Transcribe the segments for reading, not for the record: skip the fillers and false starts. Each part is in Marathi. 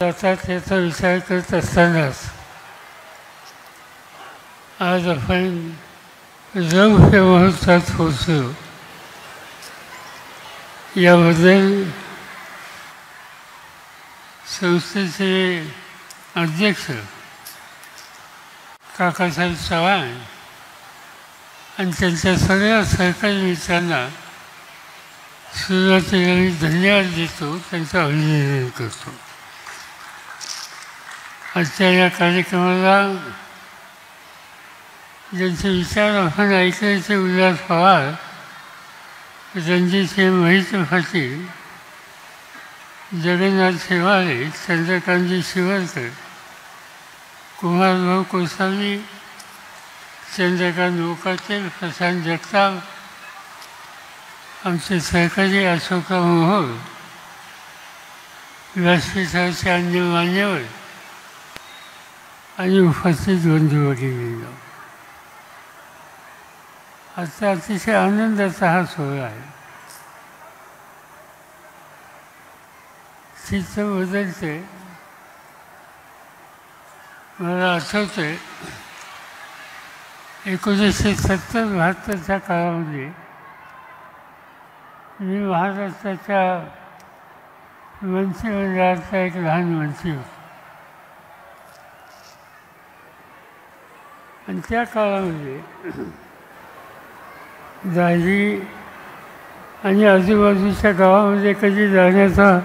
जातात याचा विचार करत असतानाच आज आपण रौप्य महोत्सवात पोहोचलो. याबद्दल संस्थेचे अध्यक्ष काकासाहेब चव्हाण आणि त्यांच्या सगळ्या सहकारी मित्रांना सुरुवातीला मी धन्यवाद देतो, त्यांचं अभिनंदन करतो. आजच्या या कार्यक्रमाला ज्यांचे विचार आपण ऐकायचे उल्हास पवार, रणजितसिंह मोहिते पाटील, जगन्नाथ शेवाळे, चंद्रकांतजी शिवरकर, कुमारभाऊ कोसावी, चंद्रकांत मोकाटे, प्रशांत जगताप, आमचे सहकारी अशोकराव मोहोळ, व्यासपीठाचे अन्य मान्यवर आणि उपस्थित बंधू भगिनींनो, आजचा अतिशय आनंदाचा हा सोहळा आहे. चित्र बदलते. मला आठवतंय 1970-72च्या काळामध्ये मी महाराष्ट्राच्या मंत्रिमंडळाचा एक लहान मंत्री होतो आणि त्या काळामध्ये दाजी आणि आजूबाजूच्या गावामध्ये कधी जाण्याचा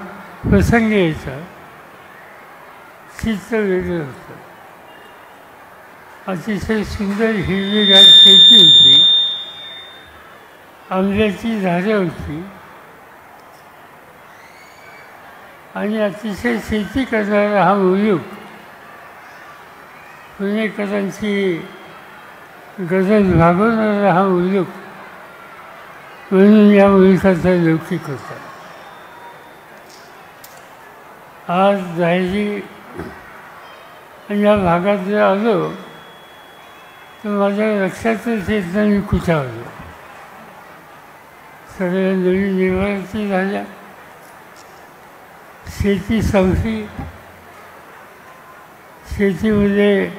प्रसंग यायचा. चित्र वेगळं होतं. अतिशय सुंदर हिरवीगार शेती होती, आंब्याची झाडं होती आणि अतिशय शेती करणारा हा उद्योग पुणेकरांची गरज भागवणारा हा उद्योग म्हणून या मुलखाचा लौकिक होता. आज जायची आणि या भागात जर आलो तर माझ्या लक्षातच येत नाही मी कुठे आलो. सगळ्या नवीन इमारती झाल्या, शेती संपली. शेतीमध्ये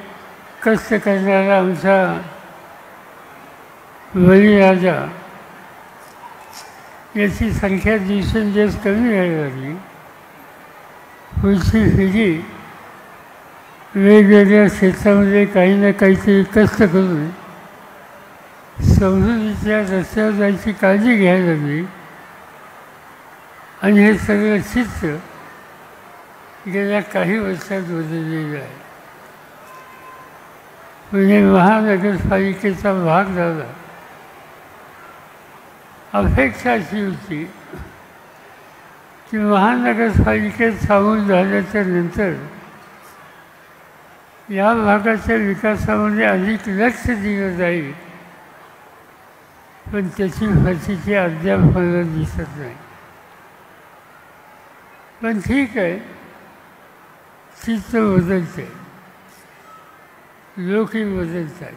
कष्ट करणारा आमचा बळीराजा याची संख्या दिवसेंदिवस कमी व्हायला लागली. पुढची पिढी वेगवेगळ्या क्षेत्रामध्ये काही ना काहीतरी कष्ट करून समृद्धीच्या रस्त्यावर जायची काळजी घ्यायला लागली आणि हे सगळं चित्र गेल्या काही वर्षात बदललेलं आहे. पुणे महानगरपालिकेचा भाग झाला. अपेक्षा अशी होती की महानगरपालिकेत सामील झाल्याच्या नंतर या भागाच्या विकासामध्ये अधिक लक्ष दिलं जाईल, पण त्याची प्रचिती अद्याप मला दिसत नाही. पण ठीक आहे, चित्र बदलते, लोकही बदलतात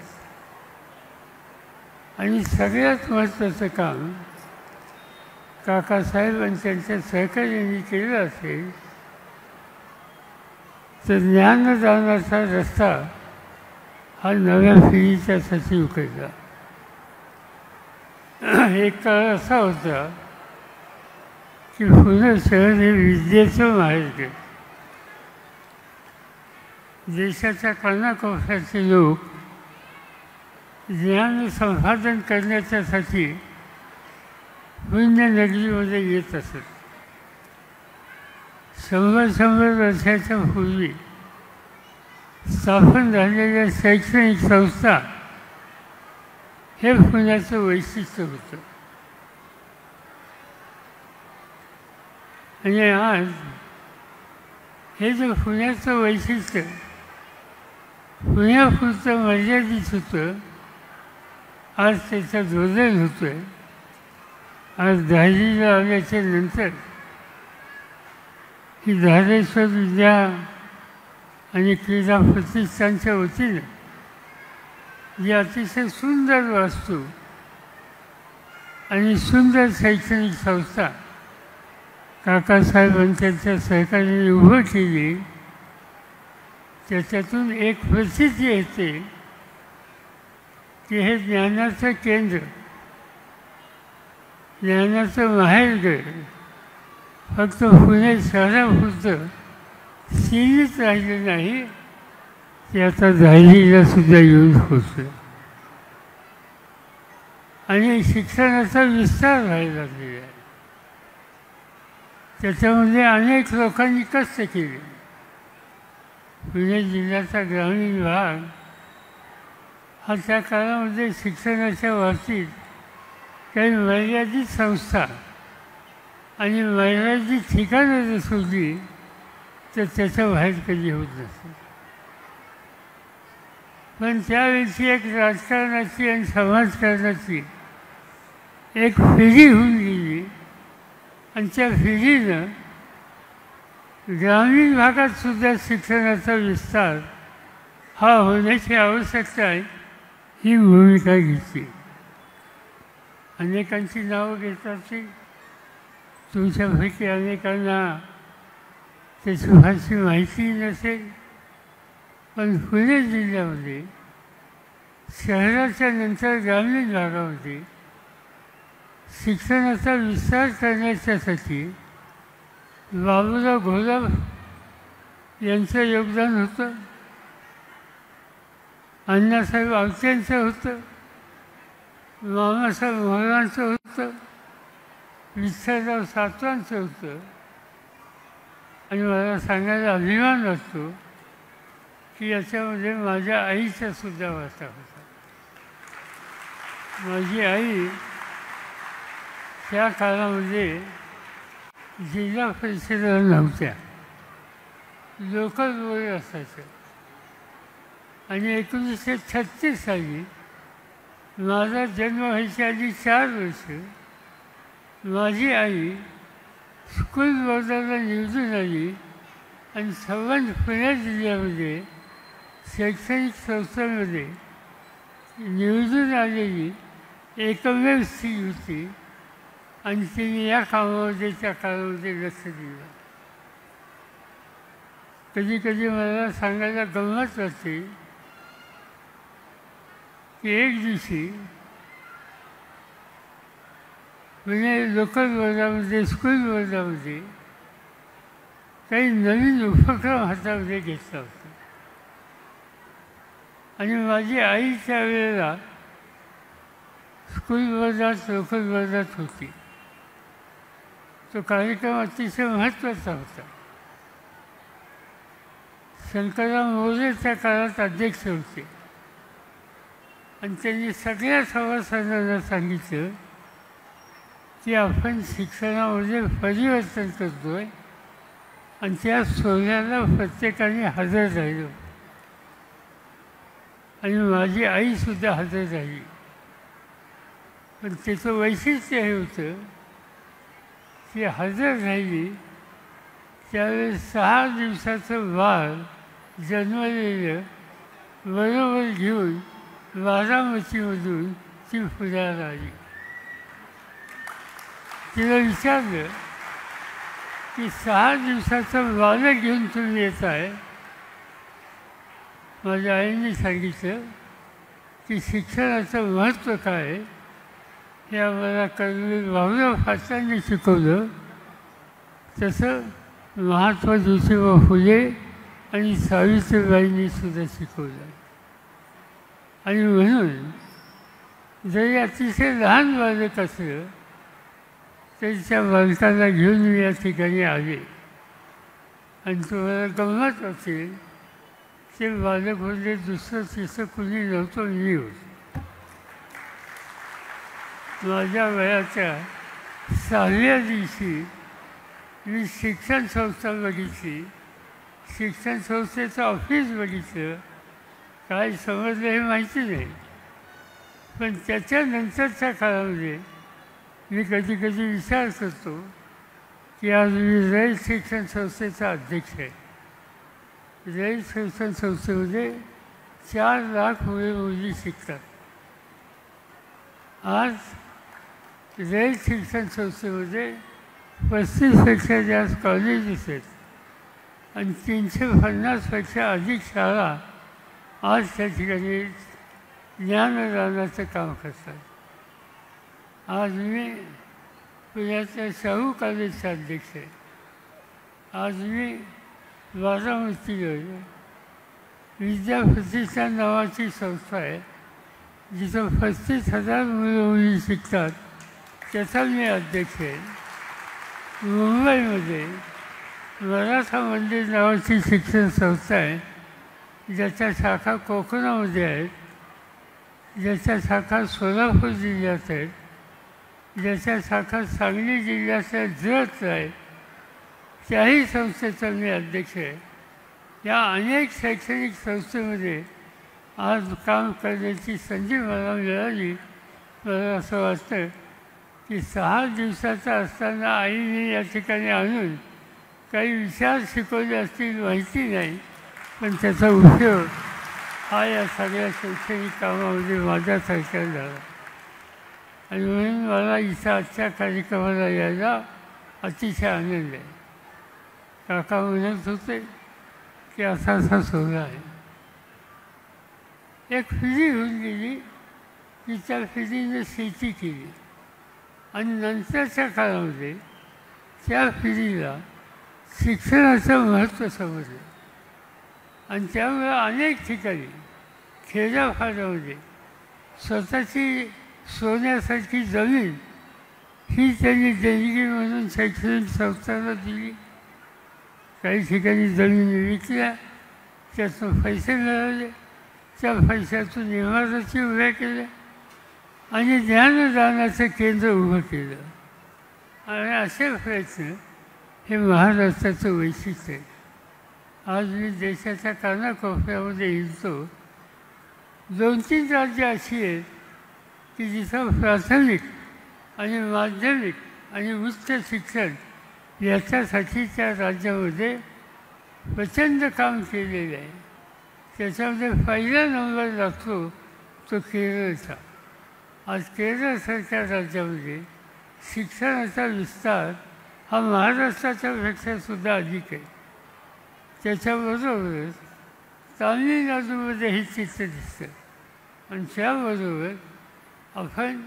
आणि सगळ्यात महत्त्वाचं काम काकासाहेब आणि त्यांच्या सहकार्यांनी केलं असेल तर ज्ञानदानाचा रस्ता हा नव्या पिढीच्यासाठी उघडला. एक काळ असा होता की पुणे शहर हे विद्येचं माहेर. देशाच्या कानाकोपऱ्याचे लोक ज्ञान संपादन करण्याच्यासाठी पुण्यनगरीमध्ये येत असत. 100 वर्षाच्या पूर्वी स्थापन झालेल्या शैक्षणिक संस्था हे पुण्याचं वैशिष्ट्य होतं. आणि आज हे जे पुण्याचं वैशिष्ट्य पुण्यापुरतं मर्यादित होतं, आज त्याचा बदल होतो आहे. आज दहावीला आल्याच्या नंतर ही धारेश्वर विद्या आणि क्रीडा प्रतिष्ठानच्या वतीनं जी अतिशय सुंदर वास्तू आणि सुंदर शैक्षणिक संस्था काकासाहेबांच्या सहकार्याने उभं केली, त्याच्यातून एक प्रसिद्धी येते की हे ज्ञानाचं केंद्र, ज्ञानाचं माहेरघर फक्त पुणे शहरापुरतं सीमित राहिलं नाही, ते आता दाहिलीला सुद्धा येऊन पोचलं आणि शिक्षणाचा विस्तार व्हायला लागलेला आहे. त्याच्यामध्ये अनेक लोकांनी कष्ट केले. पुणे जिल्ह्याचा ग्रामीण भाग हा त्या काळामध्ये शिक्षणाच्या बाबतीत काही मर्यादित संस्था आणि मर्यादित ठिकाणं जर सोडली तर त्याच्या बाहेर कधी होत नसते. पण त्यावेळी एक राजकारणाची आणि समाजकारणाची एक पिढी होऊन गेली आणि त्या पिढीनं ग्रामीण भागात सुद्धा शिक्षणाचा विस्तार हा होण्याची आवश्यकता आहे ही भूमिका घेतली. अनेकांची नावं घेतात ती, तुमच्यापैकी अनेकांना त्याची फारशी माहिती नसेल, पण पुणे जिल्ह्यामध्ये शहराच्या नंतर ग्रामीण भागामध्ये शिक्षणाचा विस्तार करण्याच्यासाठी बाबूराव घोलप यांचं योगदान होतं, अण्णासाहेब आवटेंचं होतं, मामासाहेब मोहरांचं होतं, विठ्ठलराव सातवांचं होतं. आणि मला सांगायला अभिमान वाटतो की याच्यामध्ये माझ्या आईचा सुद्धा वाटा होता. माझी आई त्या काळामध्ये जिल्हा परिषदेला नव्हत्या, लोकल बोर्ड असायचं. आणि 1936 साली माझा जन्म व्हायच्या आधी 4 वर्ष माझी आई स्कूल बोर्डाला निवडून आली आणि संबंध पुणे जिल्ह्यामध्ये शैक्षणिक संस्थांमध्ये निवडून आलेली एकमेव स्त्री होती आणि तिने या कामामध्ये त्या काळामध्ये लक्ष दिलं. कधी कधी मला सांगायला गंमत वाटते की एक दिवशी पुणे लोकल बोर्डामध्ये स्कूल बोर्डामध्ये काही नवीन उपक्रम हातामध्ये घेतला होता आणि माझी आई त्यावेळेला स्कूल बोर्डात लोकल बोर्डात होती. तो कार्यक्रम अतिशय महत्त्वाचा होता. शंकरराव मोरे त्या काळात अध्यक्ष होते आणि त्यांनी सगळ्या सभासदांना सांगितलं की आपण शिक्षणामध्ये परिवर्तन करतो आहे आणि त्या सोहळ्याला प्रत्येकाने हजर राहिलो. आणि माझी आईसुद्धा हजर राहिली. पण त्याचं वैशिष्ट्य हे होतं की हजर राहिली त्यावेळेस 6 दिवसाचं बाळ जन्मलेलं बरोबर घेऊन बारामतीमधून ती पुण्याला आली. तिला विचारलं की 6 दिवसाचं बालक घेऊन तुम्ही येत आहे. माझ्या आईने सांगितलं की शिक्षणाचं महत्त्व काय हे आम्हाला कर्नल भाऊराव पाटलांनी शिकवलं, तसं महात्मा ज्योतिबा फुले आणि सावित्रीबाईंनी सुद्धा शिकवलं. आणि म्हणून जरी अतिशय लहान बालक असलं तरी त्या बालकाला घेऊन मी या ठिकाणी आले. आणि तुम्हाला गंमत असेल ते बालक म्हणजे दुसरं तिसरं कुणी नव्हतं, मी होतो. माझ्या वयाच्या 6व्या दिवशी मी शिक्षण संस्था बघितली, शिक्षण संस्थेचं ऑफिस बघितलं. काय समजलं हे माहिती नाही, पण त्याच्यानंतरच्या काळामध्ये मी कधी कधी विचार करतो की आज मी रयत शिक्षण संस्थेचा अध्यक्ष आहे. रयत शिक्षण संस्थेमध्ये 4 लाख मुले मुली शिकतात. आज रयत शिक्षण संस्थेमध्ये 35पेक्षा जास्त कॉलेजेस आहेत आणि 350पेक्षा अधिक शाळा आज त्या ठिकाणी ज्ञानदानाचं काम करतात. आज मी पुण्याच्या शाहू कॉलेजचे अध्यक्ष आहे. आज मी बारामतीमध्ये विद्याप्रतिष्ठान नावाची संस्था आहे जिथं 35,000 मुलं मुली शिकतात, त्याचा मी अध्यक्ष आहे. मुंबईमध्ये मराठा मंदिर नावाची शिक्षण संस्था आहे ज्याच्या शाखा कोकणामध्ये आहेत, ज्याच्या शाखा सोलापूर जिल्ह्यात आहेत, ज्याच्या शाखा सांगली जिल्ह्याच्या जत आहेत, त्याही संस्थेचा मी अध्यक्ष आहे. या अनेक शैक्षणिक संस्थेमध्ये आज काम करण्याची संधी मला मिळाली. मला असं वाटतं की 6 दिवसाचा असताना आईने या ठिकाणी आणून काही विचार शिकवले असतील माहिती नाही, पण त्याचा उपयोग हा या सगळ्या शैक्षणिक कामामध्ये माझ्यासारख्या झाला. आणि म्हणून मला इथं आजच्या कार्यक्रमाला यायला अतिशय आनंद आहे. काका म्हणत होते की असा असा सोहळा आहे. एक पिढी होऊन गेली की त्या पिढीने शेती केली आणि नंतरच्या काळामध्ये त्या पिढीला शिक्षणाचं महत्त्व समजलं आणि त्यामुळे अनेक ठिकाणी खेड्यापाड्यामध्ये स्वतःची सोन्यासारखी जमीन ही त्यांनी देणगी म्हणून शैक्षणिक संस्थांना दिली. काही ठिकाणी जमिनी विकल्या, त्यातून पैसे मिळाले, त्या पैशातून इमारती उभ्या केल्या आणि ज्ञानदानाचं केंद्र उभं केलं. आणि असे प्रयत्न हे महाराष्ट्राचं वैशिष्ट्य आहे. आज मी देशाच्या कानाकोपऱ्यामध्ये हिंडतो. 2-3 राज्य अशी आहेत की जिथं प्राथमिक आणि माध्यमिक आणि उच्च शिक्षण याच्यासाठी त्या राज्यामध्ये प्रचंड काम केलेलं आहे. त्याच्यामध्ये पहिला नंबर लागतो तो केरळचा. आज केरळसारख्या राज्यामध्ये शिक्षणाचा विस्तार हा महाराष्ट्राच्या पेक्षासुद्धा अधिक आहे. त्याच्याबरोबरच तामिळनाडूमध्ये हे चित्र दिसतं आणि त्याबरोबर आपण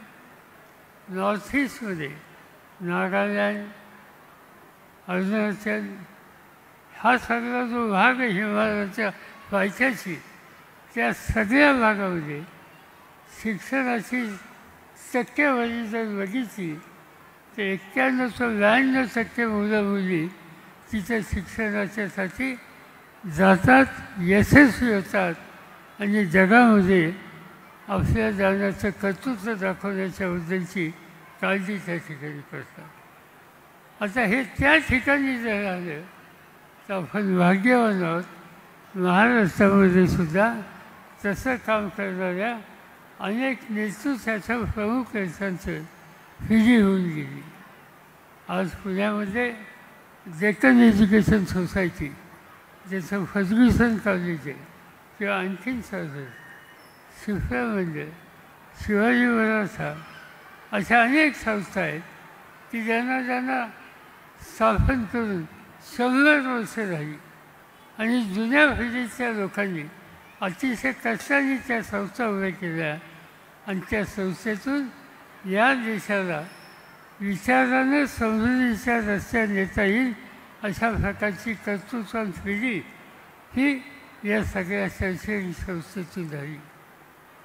नॉर्थ ईस्टमध्ये नागालँड, अरुणाचल हा सगळा जो भाग आहे हिमालयाच्या पायथ्याशी, त्या सगळ्या भागामध्ये शिक्षणाची टक्केवारी जर बघितली तर 91-92% मुलं मुली तिथे शिक्षणाच्यासाठी जातात, यशस्वी होतात आणि जगामध्ये आपल्या जाण्याचं कर्तृत्व दाखवण्याच्याबद्दलची काळजी त्या ठिकाणी करतात. आता हे त्या ठिकाणी जर आलं तर आपण भाग्यवान आहोत. महाराष्ट्रामध्ये सुद्धा तसं काम करणाऱ्या अनेक नेतृत्वाच्या प्रमुख नेत्यांचं पिढी होऊन गेली. आज पुण्यामध्ये डेक्कन एज्युकेशन सोसायटी, ज्याचं फर्ग्युसन कॉलेज आहे, किंवा आणखीन सर्व शिफरा मंडळ, शिवाजी मराठा अशा अनेक संस्था आहेत की ज्यांना स्थापन करून 100 वर्ष झाली आणि जुन्या पिढीच्या लोकांनी अतिशय कष्टाने त्या संस्था उभ्या केल्या आणि त्या संस्थेतून या देशाला विचारानं समृद्धीच्या रस्त्याने नेता येईल अशा प्रकारची कर्तृत्वान पिढी ही या सगळ्या शैक्षणिक संस्थेतून झाली.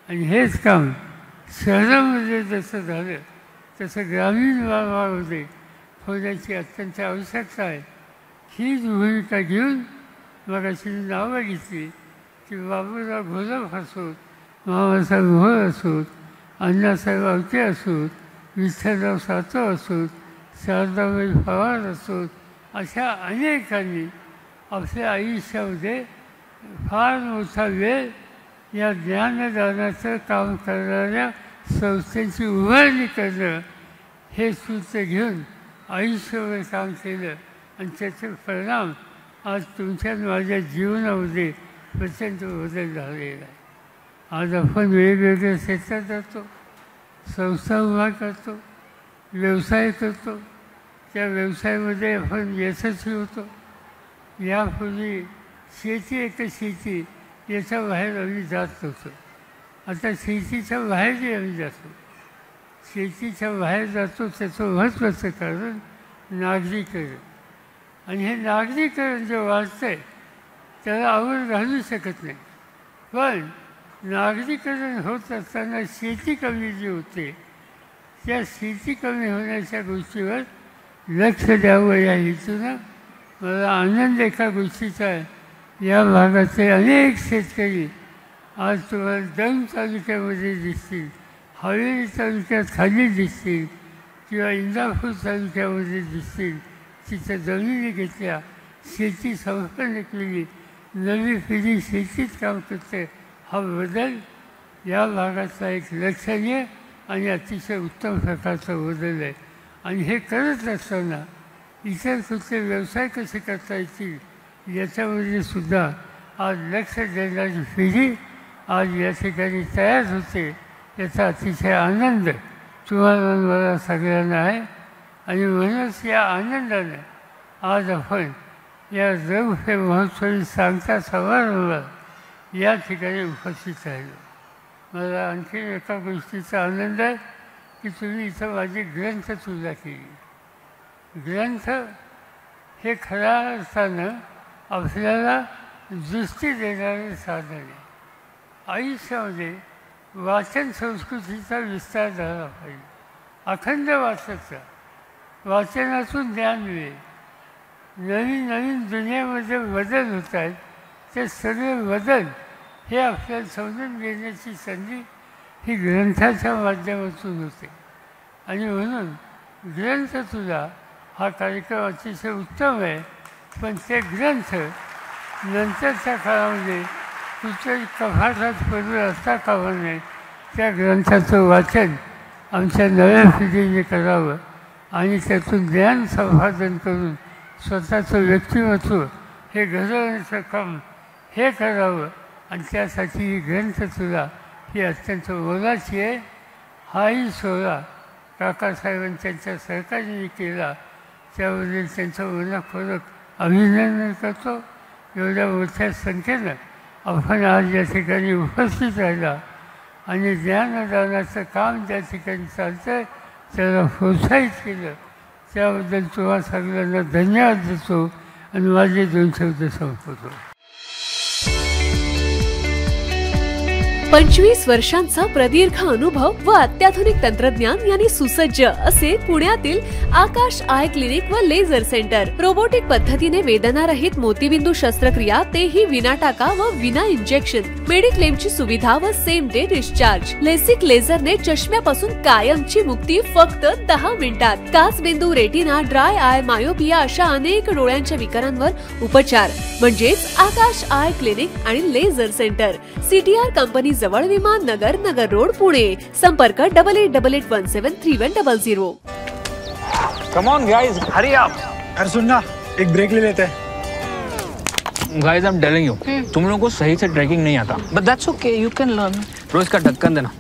आणि हेच काम शहरामध्ये जसं झालं तसं ग्रामीण भागामध्ये होण्याची अत्यंत आवश्यकता आहे. हीच भूमिका घेऊन मगाशी मी नावं घेतली की बाबूराव घोलप असोत, मामासाहेब मोहोळ असोत, अण्णासाहेब आवटे असोत, विठ्ठलराव सातव असोत, शारदाबाई पवार असोत, अशा अनेकांनी आपल्या आयुष्यामध्ये फार मोठा वेळ या ज्ञानदानाचं काम करणाऱ्या संस्थेची उभारणी करणं हे सूत्र घेऊन आयुष्यभर काम केलं आणि त्याचे परिणाम आज तुमच्या माझ्या जीवनामध्ये प्रचंड बदल झालेला आहे. आज आपण वेगवेगळ्या क्षेत्रात जातो, संस्था उभा करतो, व्यवसाय करतो, त्या व्यवसायामध्ये आपण यशस्वी होतो. यापूर्वी शेती एक शेती याच्या बाहेर आम्ही जात नव्हतो. आता शेतीच्या बाहेरही आम्ही जातो. शेतीच्या बाहेर जातो त्याचं महत्त्वाचं कारण नागरीकरण. आणि हे नागरीकरण जे वाढतं आहे त्याला आवड घालू शकत नाही. पण नागरीकरण होत असताना शेती कमी जी होते त्या शेती कमी होण्याच्या गोष्टीवर लक्ष द्यावं या हेतूनं मला आनंद एका गोष्टीचा आहे. या भागाचे अनेक शेतकरी आज तुम्हाला दौंड तालुक्यामध्ये दिसतील, हवेली तालुक्यात खाली दिसतील किंवा इंदापूर तालुक्यामध्ये दिसतील. तिथं जमिनी घेतल्या, शेती संपन्न केली, नवी पिढी शेतीत काम करते. हा बदल या भागातला एक लक्षणीय आणि अतिशय उत्तम प्रकारचा बदल आहे. आणि हे करत असताना इतर कुठले व्यवसाय कसे करता येतील याच्यामध्ये सुद्धा आज लक्ष देणारी पिढी आज या ठिकाणी तयार होते. याचा अतिशय आनंद तुम्हाला मला सगळ्यांना आहे. आणि म्हणूनच या आनंदानं आज आपण या रौप्य महोत्सवी सांगता समारंभात या ठिकाणी उपस्थित राहिलो. मला आणखी एका गोष्टीचा आनंद आहे की तुम्ही इथं माझी ग्रंथपूजा केली. ग्रंथ हे खऱ्या अर्थानं आपल्याला दृष्टी देणारे साधन आहे. आयुष्यामध्ये वाचन संस्कृतीचा विस्तार झाला पाहिजे. अखंड वाचायचा, वाचनातून ज्ञान मिळेल. नवीन नवीन दुनियामध्ये बदल होत आहेत. ते सगळे बदल हे आपल्याला समजून घेण्याची संधी ही ग्रंथाच्या माध्यमातून होते. आणि म्हणून ग्रंथतुला हा कार्यक्रम अतिशय उत्तम आहे. पण ते ग्रंथ नंतरच्या काळामध्ये कुठल्याही कपाटात पडून असता कामा नये. त्या ग्रंथाचं वाचन आमच्या नव्या पिढीने करावं आणि त्यातून ज्ञान संपादन करून स्वतःचं व्यक्तिमत्व हे घडवण्याचं काम हे करावं. आणि त्यासाठी ही ग्रंथतुला ही अत्यंत मोलाची आहे. हाही सोहळा काकासाहेबांनी त्यांच्या सहकार्याने केला, त्याबद्दल त्यांचं मनपूर्वक अभिनंदन करतो. एवढ्या मोठ्या संख्येनं आपण आज या ठिकाणी उपस्थित राहिला आणि ज्ञानदानाचं काम ज्या ठिकाणी चालतं आहे त्याला प्रोत्साहित केलं, त्याबद्दल तुम्हा सगळ्यांना धन्यवाद देतो आणि माझे 2 शब्द संपवतो. 25 वर्षांचा प्रदीर्घ अनुभव व अत्याधुनिक तंत्रज्ञान यांनी सुसज्ज असे पुण्यातील आकाश आय क्लिनिक व लेझर सेंटर. रोबोटिक पद्धतीने वेदनारहित मोतीबिंदू शस्त्रक्रिया, तेही विना टाका व विना इंजेक्शन. मेडिक्लेमची सुविधा व सेम डे डिस्चार्ज. लेसिक लेझरने चष्म्यापासून कायमची मुक्ती फक्त 10 मिनिटात. काचबिंदू, रेटिना, ड्राय आय, मायोपिया अशा अनेक डोळ्यांच्या विकारांवर उपचार म्हणजेच आकाश आय क्लिनिक आणि लेझर सेंटर. CTR कंपनी जवळ, विमान नगर, नगर रोड, पुणे. संपर्क 8888173100. Come on guys, hurry up. यार सुन ना, एक ब्रेक ले लेते हैं. Guys, I'm telling you, तुम लोगों को सही से ट्रैकिंग नहीं आता. But that's okay, you can learn. रोज का ढक्कन देना.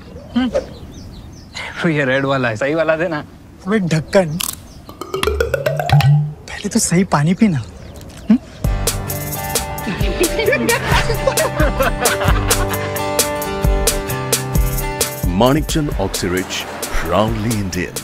ये रेड वाला है, सही वाला देना. अबे ढक्कन, पहले तो सही पानी पीना. Manikchand Oxyrich, proudly Indian.